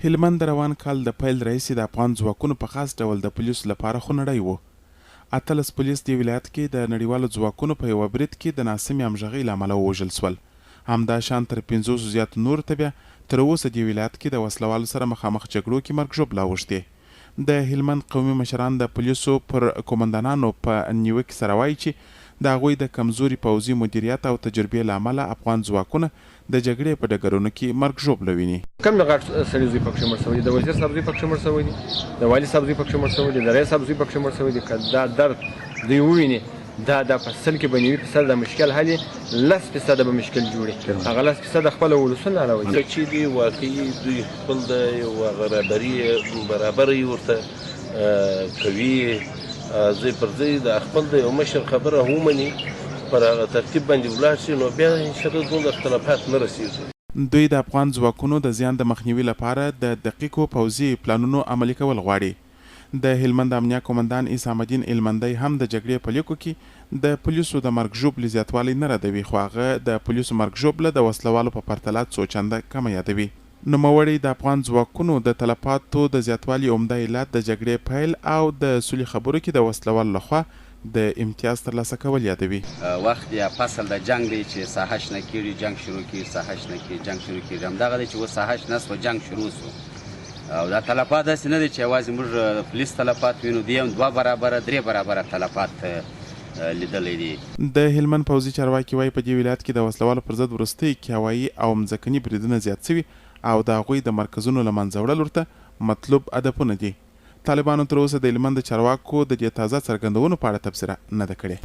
هلمند د روان کال د پیل راهیسې د افغان ځواکونو په خاص ډول د پولیسو لپاره خونړی و. 18 پولیس د ولایت کې د نړیوالو ځواکونو په یوه برید کې د ناسمې همغږۍ له امله ووژل سول. همداشان تر 500 زیات نورو ته بیا تر اوسه د ولایت کې د وسلوالو سره مخامخ جګړو کې مرګ ژوبله اوښتې. د هلمند قومي مشران د پولیسو پر قومندانانو په نیوکې سره وایي چې د هغوی د کمزوري پوځي مدیریت او تجربې له امله افغان ځواکونه د جګړې په ډګرونو کې مرګ ژوبله ویني. کم د غټ سړي زوی پکښې مړ شوی دی، د وزیر صاحب زوی پکښې مړ شوی دی، د والي صاحب زوی پکښې مړ شوی دی، د رئیس صاحب زوی پکښې مړ شوی دی. که دا درد دوی وویني دا په سل کې به 90% د مشکل حل 10% به مشکل جوړي، هغه 10% خپله ولسونه راوځي. که چیرې واقعي دوی خپل د یوه برابرۍ ورته کوي، ځای پر ځای د خپل د یو مشر خبره ومني، پر هغه ترتیب باندې ولاړ شي، نو بیا انشاءالله دومره اختلافات نه رسېږي. دوی د افغان ځواکونو د زیان د مخنیوي لپاره د دقیقو پوځي پلانونو عملي کول غواړي. د هلمند امنیه قومندان عیسی الدین هلمندی هم د جګړې په لیکو کې د پولیسو د مرګ ژوبلې زیاتوالی نه ردوي، خو هغه د پولیسو مرګ ژوبله د وسلوالو په پرتله څو چنده کمه یادوي. نوموړی د افغان ځواکونو د تلفاتو د زیاتوالي عمده علت د جګړې پیل او د سولې خبرو کې د وسلوالو لخوا د امتیاز ترلاسه کول یادوي. وخت یا فصل د جنگ دی چې ساحه شنه کېږي، جنگ شروع کېږي، ساحه شنه کېږي، جنگ شروع کېږي. همدغه دی چې اوس ساحه شنه سوه، جنگ شروع سو. او دا تلفات داسې نه دی چې یوازې موږ پولیس تلفات وینو، دی هم 2 برابره 3 برابره تلفات لیدلی دي. د هلمند پوځي چارواکي وایي په دې ولایت کې د وسلوالو پر ضد وروستۍ کې هوایي او مځکني بریدونه زیات سوي او د هغوی د مرکزونو له منځه وړل ورته مطلوب هدفونه دي. طالبانو تر اوسه د هلمند د چارواکو د دې تازه څرګندونو په اړه تبصره نه ده کړې.